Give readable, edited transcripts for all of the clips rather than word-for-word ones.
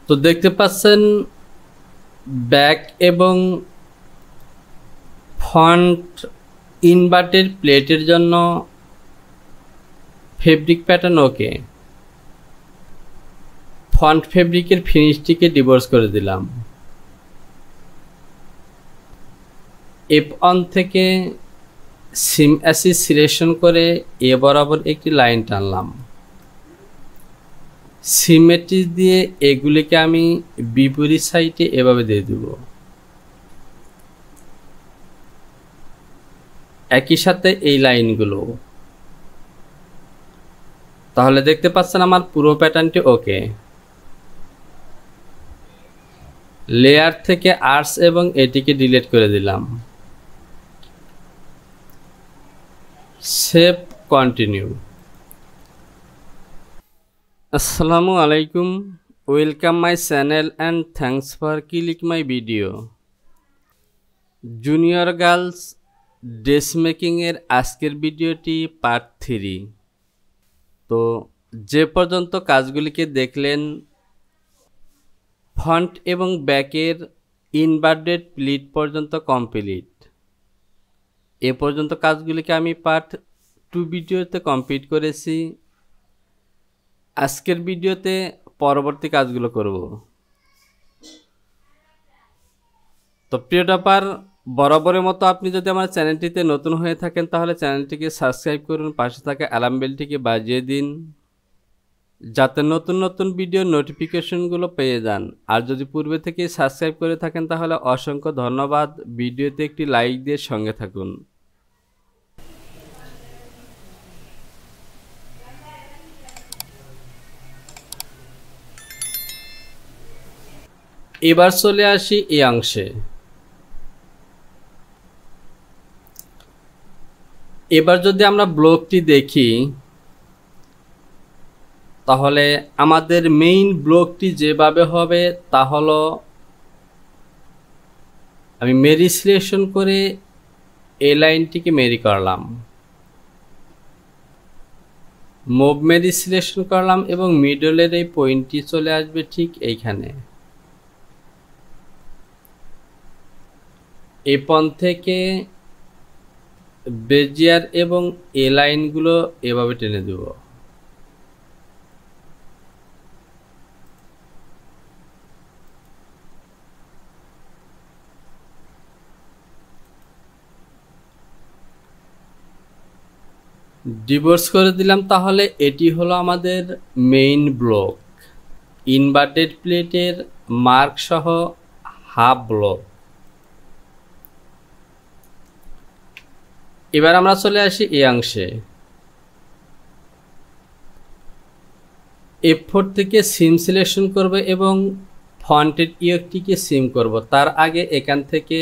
তো দেখতে পাচ্ছেন ব্যাক এবং ফন্ট ইনভার্টেড প্লেটের জন্য ফেব্রিক প্যাটার্ন ওকে। ফন্ট ফেব্রিকের ফিনিশটিকে ডিভোর্স করে দিলাম। F1 থেকে সিম অ্যাসিস সিলেকশন করে এ বরাবর একটি লাইন টানলাম। সিমেট্রি দিয়ে এগুলিকে আমি বিপরীত সাইডে এভাবে দিয়ে দেব। একই সাথে এই লাইনগুলো, তাহলে দেখতে পাচ্ছেন আমার পুরো প্যাটার্নটি ওকে। লেয়ার থেকে আর্টস এবং এটিকে ডিলিট করে দিলাম। Save, continue. আসসালামু আলাইকুম, welcome my channel and thanks for click my video. Junior girls dress মেকিংয়ের আজকের ভিডিওটি পার্ট 3। তো যে পর্যন্ত কাজগুলিকে দেখলেন, ফন্ট এবং ব্যাকের ইনভার্টেড প্লিট পর্যন্ত কমপ্লিট। এ পর্যন্ত কাজগুলিকে আমি পার্ট 2 ভিডিওতে কমপ্লিট করেছি। আজকের ভিডিওতে পরবর্তী কাজগুলো করব। তো প্রিয় টপার, বরাবরের মতো আপনি যদি আমার চ্যানেলটিতে নতুন হয়ে থাকেন তাহলে চ্যানেলটিকে সাবস্ক্রাইব করুন, পাশে থাকা অ্যালার্ম বেলটিকে বাজিয়ে দিন যাতে নতুন নতুন ভিডিও নোটিফিকেশনগুলো পেয়ে যান। আর যদি পূর্বে থেকে সাবস্ক্রাইব করে থাকেন তাহলে অসংখ্য ধন্যবাদ। ভিডিওতে একটি লাইক দিয়ে সঙ্গে থাকুন। এবার চলে আসি এই অংশে। এবার যদি আমরা ব্লকটি দেখি তাহলে আমাদের মেইন ব্লকটি যেভাবে হবে তা হলো, আমি মেরি সিলেকশন করে এই লাইনটিকে মেরি করলাম, মুভ মেরি সিলেকশন করলাম এবং মিডলের এই পয়েন্টটি চলে আসবে ঠিক এইখানে। এই পয়েন্ট থেকে বেজিয়ার এবং এ লাইনগুলো এভাবে টেনে দেব। ডিভোর্স করে দিলাম। তাহলে এটি হলো আমাদের মেইন ব্লক, ইনভার্টেড প্লেটের মার্ক সহ হাফ ব্লক। এবার আমরা চলে আসি এই অংশে। F4 থেকে সিম সিলেকশন করব এবং ফন্টের ইয়কটিকে সিম করব। তার আগে এখান থেকে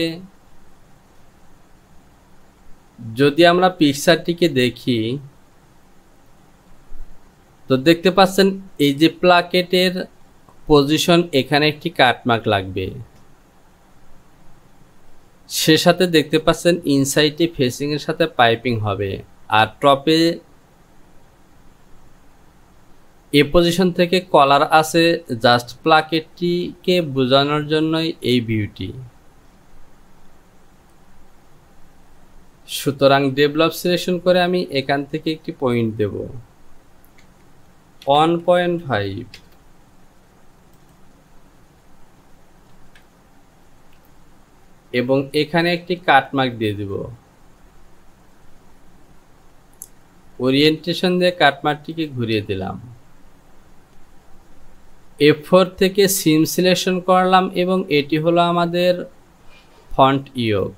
যদি আমরা পিকচারটিকে দেখি তো দেখতে পাচ্ছেন এই যে প্লাকেটের পজিশন, এখানে একটি কাটমার্ক লাগবে। সে সাথে দেখতে পাচ্ছেন ইনসাইডে ফেসিং এর সাথে পাইপিং হবে। আর টপে এ পজিশন থেকে কলার আছে, জাস্ট প্লাকেটটিকে বোঝানোর জন্যই এই ভিউটি। সুতরাং ডেভেলপ সিলেকশন করে আমি এখান থেকে একটি পয়েন্ট দেব 1.5 এবং এখানে একটি কাটমার্ক দিয়ে দেব। ওরিয়েন্টেশন দিয়ে কাটমার্কটিকে ঘুরিয়ে দিলাম। F4 থেকে সিম সিলেকশন করলাম এবং এটি হলো আমাদের ফন্ট ইয়ক।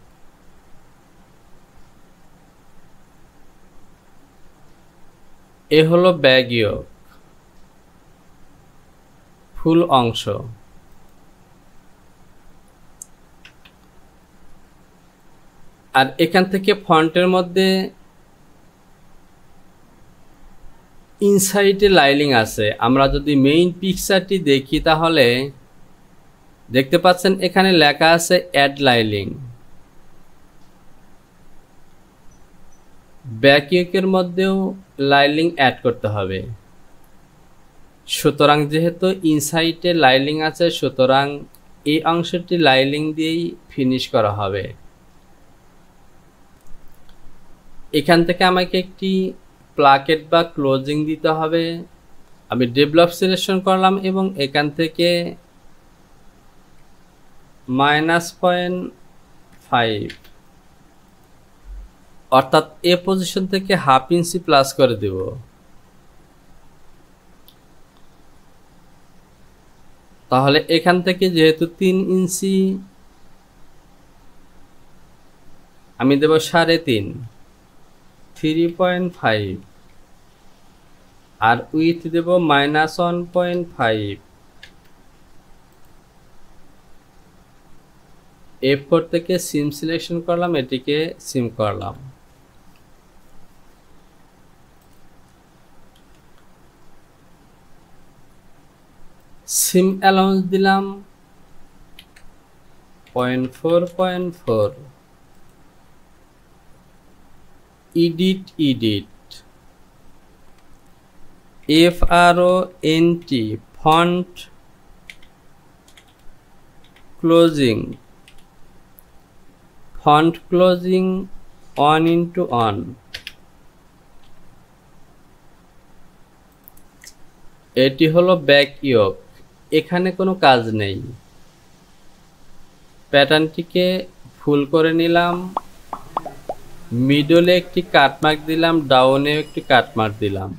এ হলো ব্যাক ইয়ক, ফুল অংশ। আর এখান থেকে ফন্টের মধ্যে ইনসাইডে লাইলিং আছে। আমরা যদি মেইন পিকচারটি দেখি তাহলে দেখতে পাচ্ছেন এখানে লেখা আছে অ্যাড লাইলিং। ব্যাক ইয়কের মধ্যেও লাইলিং অ্যাড করতে হবে। সুতরাং যেহেতু ইনসাইডে লাইলিং আছে, সুতরাং এই অংশটি লাইলিং দিয়েই ফিনিশ করা হবে। এখান থেকে আমাকে একটি প্লাকেট বা ক্লোজিং দিতে হবে। আমি ডেভেলপ সিলেকশন করলাম এবং এখান থেকে -0.5 অর্থাৎ এ পজিশন থেকে 1/2 ইঞ্চি প্লাস করে দেব। তাহলে এখান থেকে যেহেতু 3 ইঞ্চি, আমি দেব 3.5, 3.5 আর উইথ দেব -1.5। F4 থেকে সিম সিলেকশন করলাম, এটিকে সিম করলাম। সিম অ্যালাউন্স দিলাম 0.4.4। Edit FRONT font closing 1:1। এটি হলো ব্যাক ইয়োক, এখানে কোনো কাজ নেই। প্যাটার্নটিকে ফুল করে নিলাম, মিডলে একটি কাটমার্ক দিলাম, ডাউনে একটি কাটমার্ক দিলাম।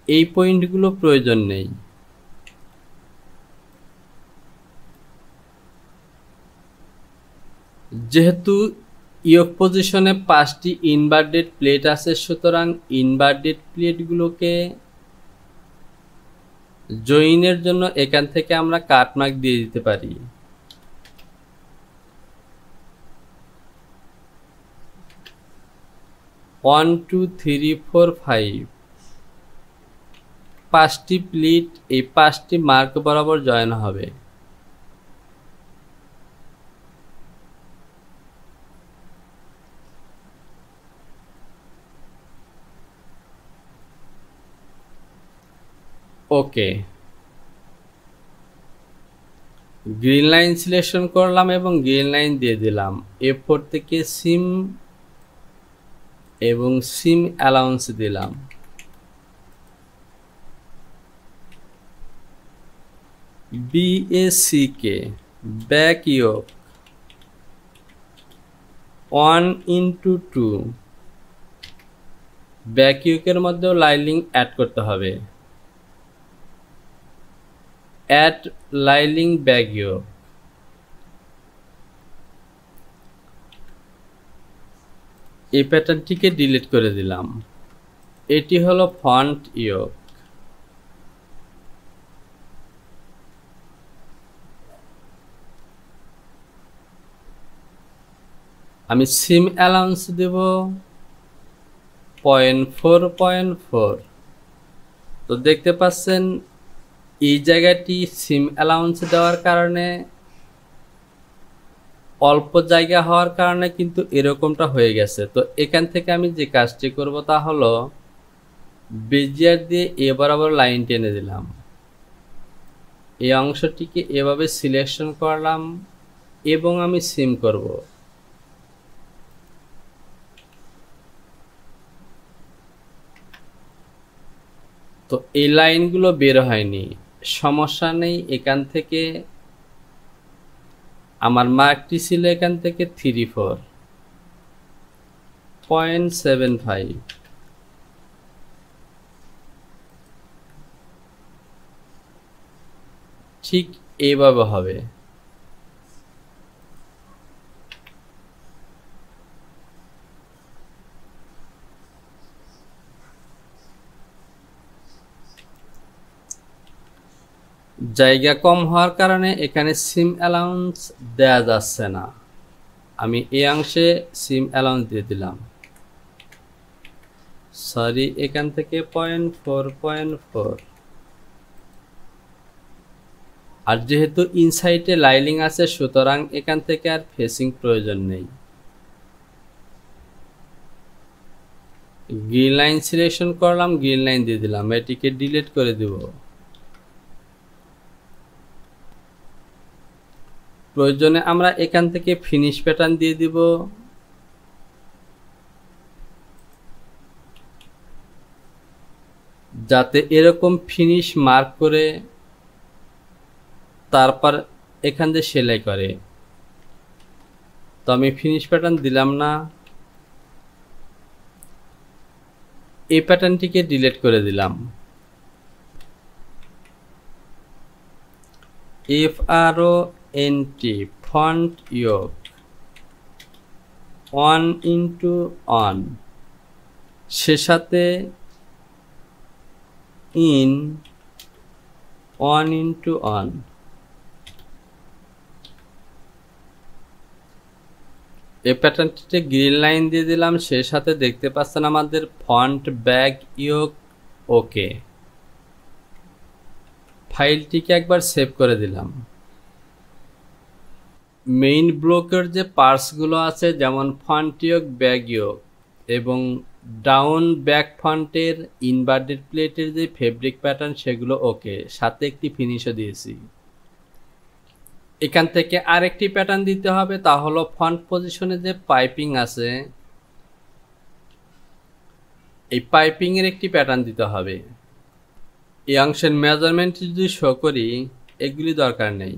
এই পয়েন্টগুলো প্রয়োজন নেই। যেহেতু ইয়োক পজিশনে 5টি ইনভার্টেড প্লেট আছে, সুতরাং ইনভার্টেড প্লেটগুলোকে জয়েনের জন্য এখান থেকে আমরা কাটমার্ক দিয়ে দিতে পারি। ওয়ান, 2, 3, 4, 5 5টি প্লেট এই 5টি মার্ক বরাবর জয়েন হবে। ওকে, গ্রিন লাইন সিলেকশন করলাম এবং গ্রিন লাইন দিয়ে দিলাম। F4 থেকে সিম এবং সিম অ্যালাউন্স দিলাম। BACK back ইয়োক 1:2। ব্যাক ইয়োকের মধ্যেও লাইলিং অ্যাড করতে হবে। Add লাইলিং back ইয়োক। এই প্যাটার্নটিকে ডিলিট করে দিলাম। এটি হলো ফন্ট ইয়োক। আমি সিম অ্যালাউন্স দেব 0.4.4। তো দেখতে পাচ্ছেন এই জায়গাটি সিম অ্যালাউন্স দেওয়ার কারণে, অল্প জায়গা হওয়ার কারণে কিন্তু এরকমটা হয়ে গেছে। তো এখান থেকে আমি যে কাজটি করব তা হলো বেজিয়ার দিয়ে এ বরাবর লাইন টেনে দিলাম। এই অংশটিকে এভাবে সিলেকশন করলাম এবং আমি সিম করব। তো এই লাইনগুলো বের হয়নি, সমস্যা নেই। এখান থেকে আমার মার্কটি ছিল এখান থেকে 34.75। ঠিক এইভাবে হবে। জায়গা কম হওয়ার কারণে এখানে সিম অ্যালাউন্স দেয়া যাচ্ছে না। আমি এই অংশে সিম অ্যালাউন্স দিয়ে দিলাম। সরি, এখান থেকে 0.4.4। আর যেহেতু ইনসাইডে লাইলিং আছে, সুতরাং এখান থেকে আর ফেসিং প্রয়োজন নেই। গ্রিন লাইন সিলেকশন করলাম, গ্রিন লাইন দিয়ে দিলাম, এটিকে ডিলিট করে দেব। প্রয়োজনে আমরা এখান থেকে ফিনিশ প্যাটার্ন দিয়ে দিব। যাতে এরকম ফিনিশ মার্ক করে তারপর এখান দিয়ে সেলাই করে। তো আমি ফিনিশ প্যাটার্ন দিলাম না, এই প্যাটার্নটিকে ডিলিট করে দিলাম। FRONT ফন্ট ইয়োগ 1:1 সে সাথে ইন 1:1। এই প্যাটার্নটিতে গ্রিন লাইন দিয়ে দিলাম, সেই সাথে দেখতে পাচ্ছেন আমাদের ফন্ট ব্যাক ইয়োগ ওকে। ফাইলটিকে একবার সেভ করে দিলাম। মেইন ব্লকের যে পার্টসগুলো আছে যেমন ফন্ট ইয়োগ, ব্যাক ইয়োগ এবং ডাউন ব্যাক ফন্টের ইনভার্টেড প্লেটের যে ফেব্রিক প্যাটার্ন সেগুলো ওকে, সাথে একটি ফিনিশও দিয়েছি। এখান থেকে আরেকটি প্যাটার্ন দিতে হবে, তা হলো ফন্ট পজিশনে যে পাইপিং আছে এই পাইপিং এর একটি প্যাটার্ন দিতে হবে। এই অংশের মেজারমেন্ট যদি শো করি, এগুলি দরকার নেই।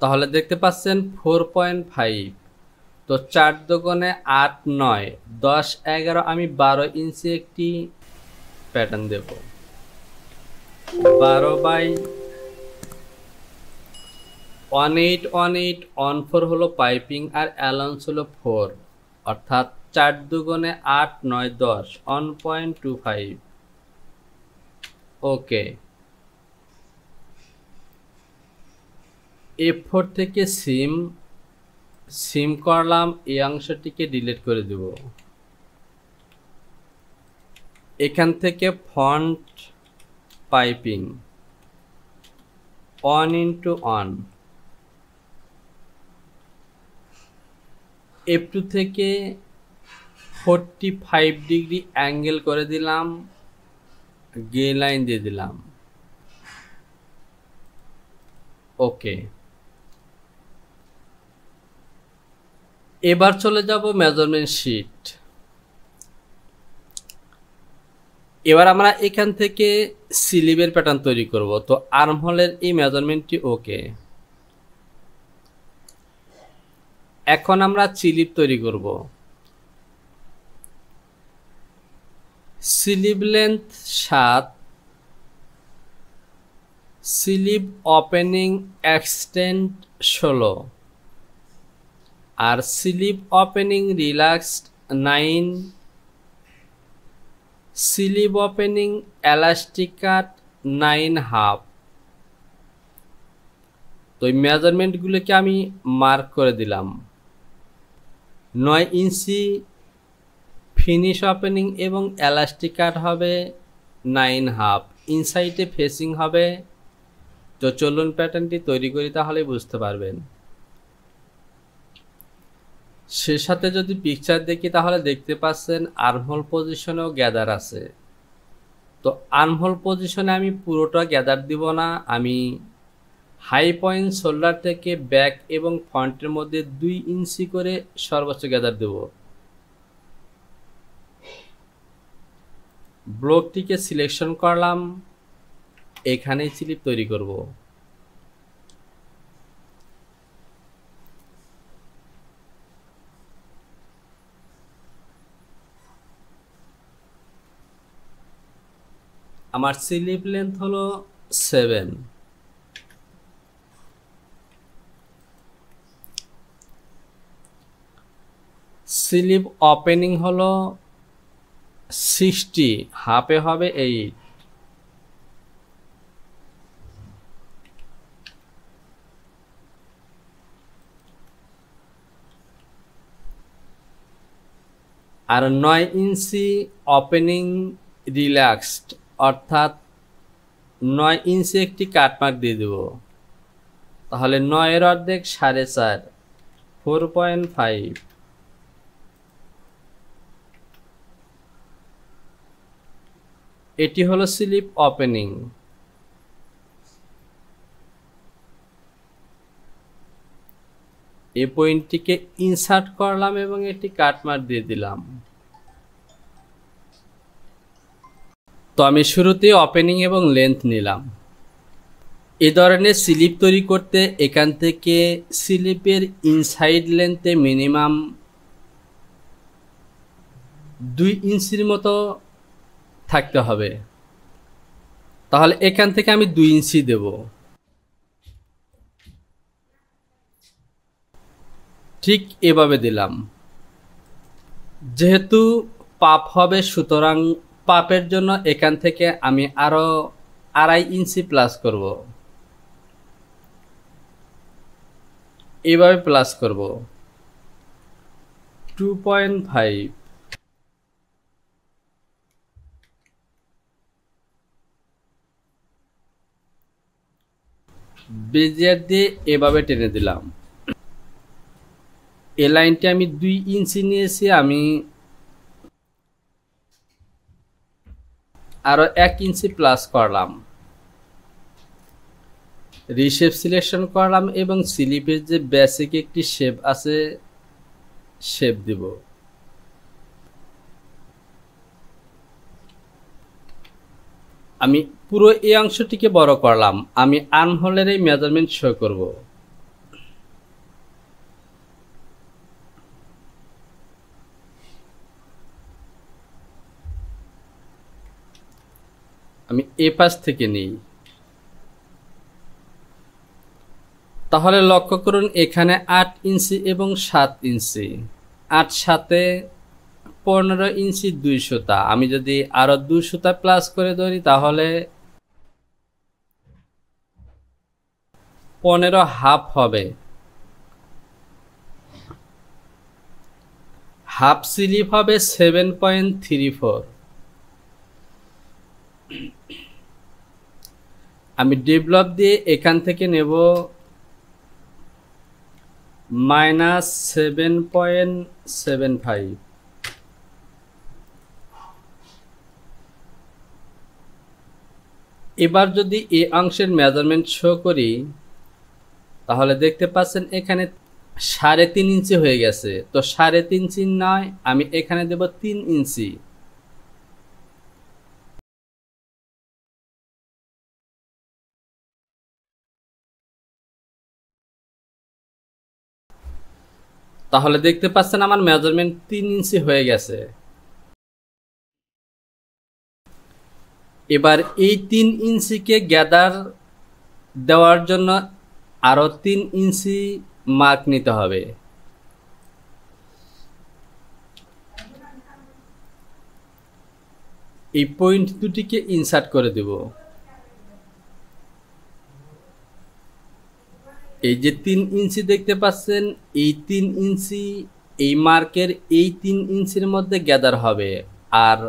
তাহলে দেখতে পাচ্ছেন 4.5, তো 4 দুগুণে 8, 9, 10, 11, আমি 12 ইঞ্চি একটি প্যাটার্ন দেব। 12/181814 হলো পাইপিং আর অ্যালাউন্স হলো 4, অর্থাৎ 4 দুগুণে 8, 9, 10, 1.25 ওকে। F4 থেকে সিম করলাম, এই অংশটিকে ডিলিট করে দেব। এখান থেকে ফন্ট পাইপিং 1:1, F2 থেকে 45 ডিগ্রি অ্যাঙ্গেল করে দিলাম, গ্রে লাইন দিয়ে দিলাম ওকে। এবার চলে যাব মেজারমেন্ট শিট। এবার আমরা এখান থেকে স্লিভের প্যাটার্ন তৈরি করব। তো আর্মহোলের এই মেজারমেন্টটি ওকে। এখন আমরা স্লিভ তৈরি করব। Sleeve length 7, sleeve opening extend 16 আর sleeve opening relaxed 9, sleeve opening elastic cut 9.5। তো এই মেজারমেন্টগুলোকে আমি মার্ক করে দিলাম। 9 ইঞ্চি ফিনিশ ওপেনিং এবং এলাস্টিক কাট হবে 9.5, ইনসাইডে ফেসিং হবে। তো চলুন প্যাটার্নটি তৈরি করি, তাহলে বুঝতে পারবেন। সে সাথে যদি পিকচার দেখি তাহলে দেখতে পাচ্ছেন আর্মহোল পজিশনেও গ্যাদার আছে। তো আর্মহোল পজিশনে আমি পুরোটা গ্যাদার দিব না, আমি হাই পয়েন্ট শোল্ডার থেকে ব্যাক এবং ফ্রন্টের মধ্যে 2 ইঞ্চি করে সর্বোচ্চ গ্যাদার দেব। ব্লকটিকে সিলেকশন করলাম, এখানেই স্লিপ তৈরি করব। আমার স্লিভ লেন্থ হলো 7, স্লিভ ওপেনিং হলো 60, হাফে হবে 8, আর 9 ইঞ্চি ওপেনিং রিল্যাক্সড, অর্থাৎ 9 ইঞ্চি একটি কাটমার্ক দিয়ে দেব। তাহলে 9 এর অর্ধেক 4.5, 4.5। এটি হলো স্লিপ ওপেনিং। এই পয়েন্টটিকে ইনসার্ট করলাম এবং এটি কাটমার্ক দিয়ে দিলাম। তো আমি শুরুতে ওপেনিং এবং লেন্থ নিলাম। এই ধরনের স্লিপ তৈরি করতে এখান থেকে স্লিপের ইনসাইড লেন্থে মিনিমাম 2 ইঞ্চির মতো থাকতে হবে। তাহলে এখান থেকে আমি 2 ইঞ্চি দেব। ঠিক এভাবে দিলাম। যেহেতু পাপ হবে সুতরাং পাপের জন্য এখান থেকে আমি আরো 2.5 ইঞ্চি প্লাস করব। এভাবে প্লাস করব 2.5। বেজিয়ার দিয়ে এভাবে টেনে দিলাম। এই লাইনটি আমি 2 ইঞ্চি নিয়েছি, আমি আরো 1 ইঞ্চি প্লাস করলাম। রিশেপ সিলেকশন করলাম এবং স্লিপের যে বেসিক একটি শেপ আছে শেপ দিব। আমি পুরো এই অংশটিকে বড় করলাম। আমি আর্মহোলের এই মেজারমেন্ট শো করব। আমি এ পাশ থেকে নিই। তাহলে লক্ষ্য করুন এখানে 8 ইঞ্চি এবং 7 ইঞ্চি, 8 7 15 ইঞ্চি 2 সুতা। আমি যদি আরো 2 সুতা প্লাস করে ধরি তাহলে 15 হাফ হবে। হাফ স্লিপ হবে 7.34। আমি ডেভেলপ দিয়ে এখান থেকে নেব -7.75। এবার যদি এই অংশের মেজারমেন্ট শো করি তাহলে দেখতে পাচ্ছেন এখানে 3.5 ইঞ্চি হয়ে গেছে। তো 3.5 ইঞ্চি নয়, আমি এখানে দেব 3 ইঞ্চি। তাহলে দেখতে পাচ্ছেন আমার মেজারমেন্ট 3 ইঞ্চি হয়ে গেছে। এবার এই 3 ইঞ্চিকে গ্যাদার দেওয়ার জন্য আরো 3 ইঞ্চি মার্ক নিতে হবে। এই পয়েন্ট দুটিকে ইনসার্ট করে দেব। এই যে 3 ইঞ্চি দেখতে পাচ্ছেন, এই 3 ইঞ্চি এই মার্কের এই 3 ইঞ্চির মধ্যে গ্যাদার হবে। আর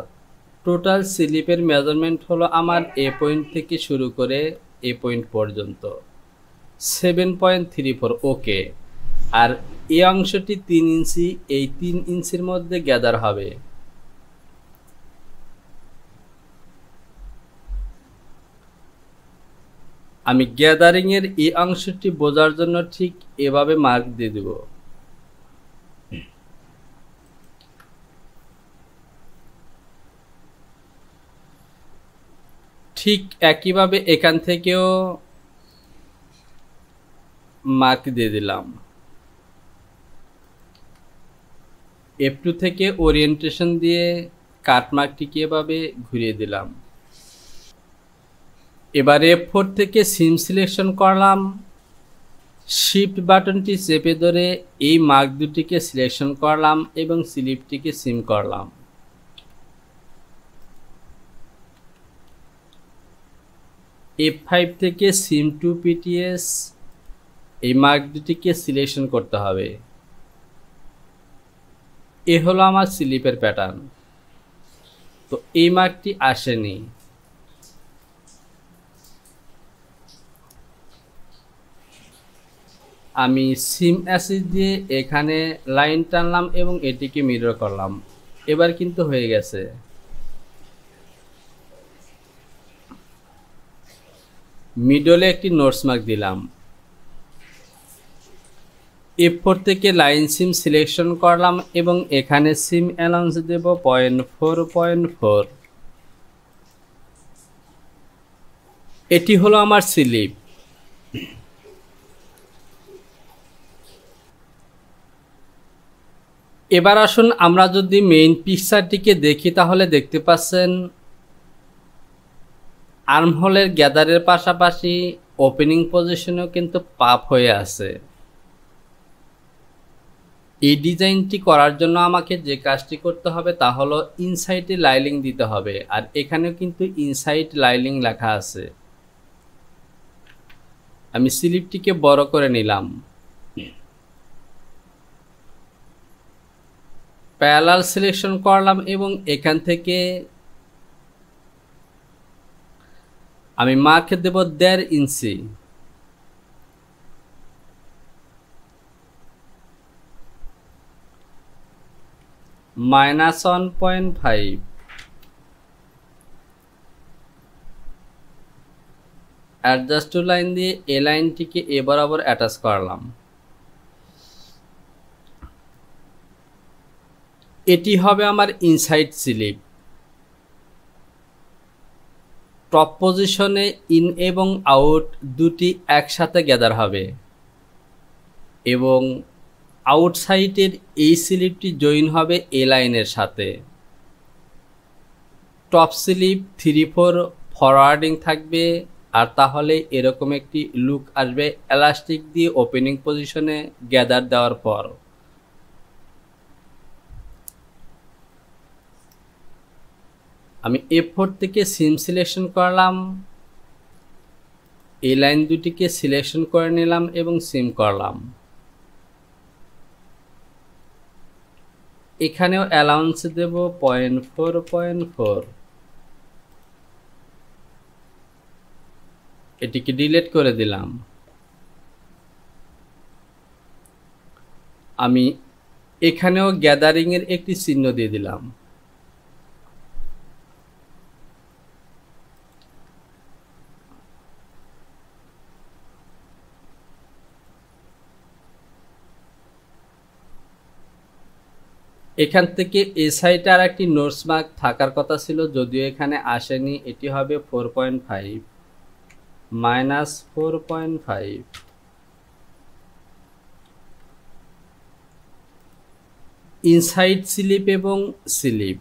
টোটাল স্লিপের মেজারমেন্ট হলো আমার এ পয়েন্ট থেকে শুরু করে এ পয়েন্ট পর্যন্ত 7.34। ওকে। আর এই অংশটি 3 ইঞ্চি, এই 3 ইঞ্চির মধ্যে গ্যাদার হবে। আমি গ্যাদারিং এর এই অংশটি বোঝার জন্য ঠিক এভাবে মার্ক দিয়ে দেব। ঠিক একইভাবে এখান থেকেও মার্ক দিয়ে দিলাম। F2 থেকে ওরিয়েন্টেশন দিয়ে কাট মার্কটিকে এভাবে ঘুরিয়ে দিলাম। এবার F4 থেকে সিম সিলেকশন করলাম। শিফট বাটনটি চেপে ধরে এই মার্ক দুটিকে সিলেকশন করলাম এবং স্লিপটিকে সিম করলাম। F5 থেকে সিম টু PTS এই মার্ক দুটিকে সিলেকশন করতে হবে। এ হলো আমার স্লিপের প্যাটার্ন। তো এই মার্কটি আসেনি। আমি সিম অ্যাসিড দিয়ে এখানে লাইন টানলাম এবং এটিকে মিরর করলাম। এবার কিন্তু হয়ে গেছে। মিডলে একটি নোটস মার্ক দিলাম। F4 থেকে লাইন সিম সিলেকশন করলাম এবং এখানে সিম অ্যালাউন্স দেব 0.4.4। এটি হলো আমার স্লিপ। এবার আসুন আমরা যদি মেইন পিকচারটিকে দেখি তাহলে দেখতে পাচ্ছেন আর্মহোলের গ্যাদারের পাশাপাশি ওপেনিং পজিশনেও কিন্তু পাপ হয়ে আছে। এই ডিজাইনটি করার জন্য আমাকে যে কাজটি করতে হবে তা হলো ইনসাইডে লাইলিং দিতে হবে, আর এখানেও কিন্তু ইনসাইড লাইলিং লেখা আছে। আমি স্লিপটিকে বড় করে নিলাম, প্যারালাল সিলেকশন করলাম এবং এখান থেকে আমি মার্ক দেব 1.5 ইঞ্চি। -1.5। অ্যাডজাস্ট টু লাইন দিয়ে এ লাইনটিকে এ বরাবর অ্যাটাচ করলাম। এটি হবে আমার ইনসাইড স্লিপ। টপ পজিশনে ইন এবং আউট দুটি একসাথে গ্যাদার হবে এবং আউটসাইডের এই স্লিপটি জয়েন হবে এ লাইনের সাথে। টপ স্লিপ 3/4 ফরওয়ার্ডিং থাকবে, আর তাহলে এরকম একটি লুক আসবে এলাস্টিক দিয়ে ওপেনিং পজিশনে গ্যাদার দেওয়ার পর। আমি F4 থেকে সিম সিলেকশন করলাম, এই লাইন দুটিকে সিলেকশন করে নিলাম এবং সিম করলাম। এখানেও অ্যালাউন্স দেব 0.4.4। এটিকে ডিলিট করে দিলাম। আমি এখানেও গ্যাদারিং এর একটি চিহ্ন দিয়ে দিলাম। এখান থেকে এ সাইডে আর একটি নোটস মার্ক থাকার কথা ছিল, যদিও এখানে আসেনি। এটি হবে 4.5 -4.5। ইনসাইড স্লিপ এবং স্লিপ।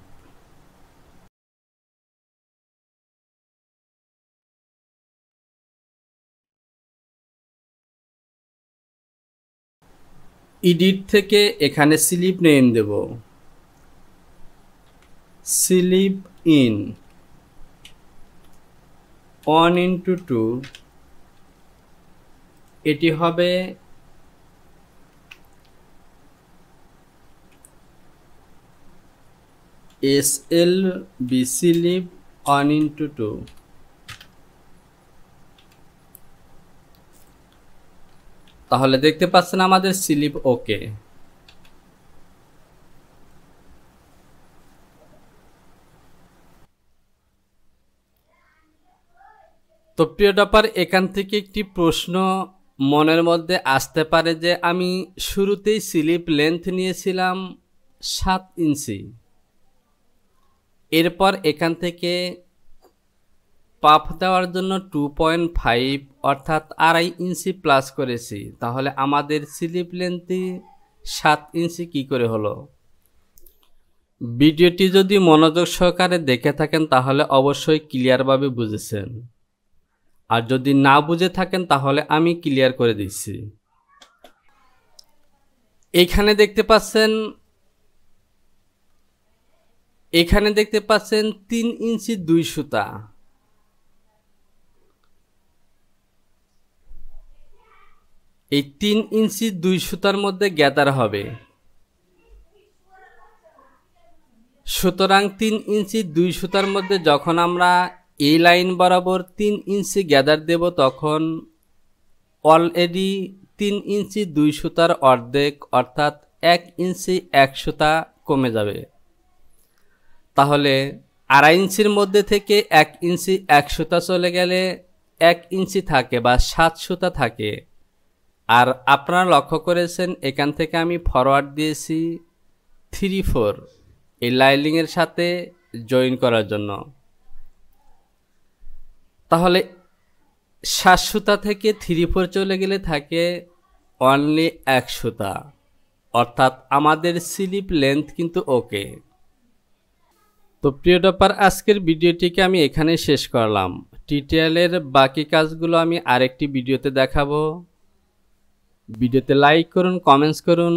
এডিট থেকে এখানে স্লিপ নেম দেব, স্লিপ ইন 1:2। এটি হবে SLB স্লিপ 1:2। তাহলে দেখতে পাচ্ছেন আমাদের স্লিপ ওকে। তো প্রিয় টপার, এখান থেকে একটি প্রশ্ন মনের মধ্যে আসতে পারে যে আমি শুরুতেই স্লিপ লেন্থ নিয়েছিলাম 7 ইঞ্চি, এরপর এখান থেকে পাফ দেওয়ার জন্য 2.5 অর্থাৎ 2.5 ইঞ্চি প্লাস করেছি, তাহলে আমাদের স্লিপ লেন্থটি 7 ইঞ্চি কি করে হলো? ভিডিওটি যদি মনোযোগ সহকারে দেখে থাকেন তাহলে অবশ্যই ক্লিয়ারভাবে বুঝেছেন, আর যদি না বুঝে থাকেন তাহলে আমি ক্লিয়ার করে দিচ্ছি। এখানে দেখতে পাচ্ছেন 3 ইঞ্চি 2 সুতা। এই 3 ইঞ্চি 2 সুতার মধ্যে গ্যাদার হবে, সুতরাং 3 ইঞ্চি 2 সুতার মধ্যে যখন আমরা এই লাইন বরাবর 3 ইঞ্চি গ্যাদার দেব তখন অলরেডি 3 ইঞ্চি 2 সুতার অর্ধেক অর্থাৎ 1 ইঞ্চি 1 সুতা কমে যাবে। তাহলে 2.5 ইঞ্চির মধ্যে থেকে 1 ইঞ্চি 1 সুতা চলে গেলে 1 ইঞ্চি থাকে বা 7 সুতা থাকে, আর আপনারা লক্ষ্য করেছেন এখান থেকে আমি ফরওয়ার্ড দিয়েছি 3/4 এই লাইলিংয়ের সাথে জয়েন করার জন্য। তাহলে 7 সুতা থেকে 3/4 চলে গেলে থাকে অনলি 1 সুতা, অর্থাৎ আমাদের স্লিপ লেন্থ কিন্তু ওকে। তো প্রিয় টপার, আজকের ভিডিওটিকে আমি এখানে শেষ করলাম। টিউটোরিয়ালের বাকি কাজগুলো আমি আরেকটি ভিডিওতে দেখাবো। ভিডিওতে লাইক করুন, কমেন্টস করুন,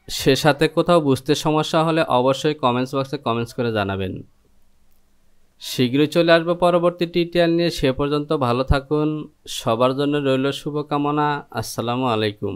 সে সাথে কোথাও বুঝতে সমস্যা হলে অবশ্যই কমেন্টস বক্সে কমেন্টস করে জানাবেন। শীঘ্রই চলে আসবো পরবর্তী টিউটোরিয়াল নিয়ে। সে পর্যন্ত ভালো থাকুন। সবার জন্য রইল শুভকামনা। আসসালামু আলাইকুম।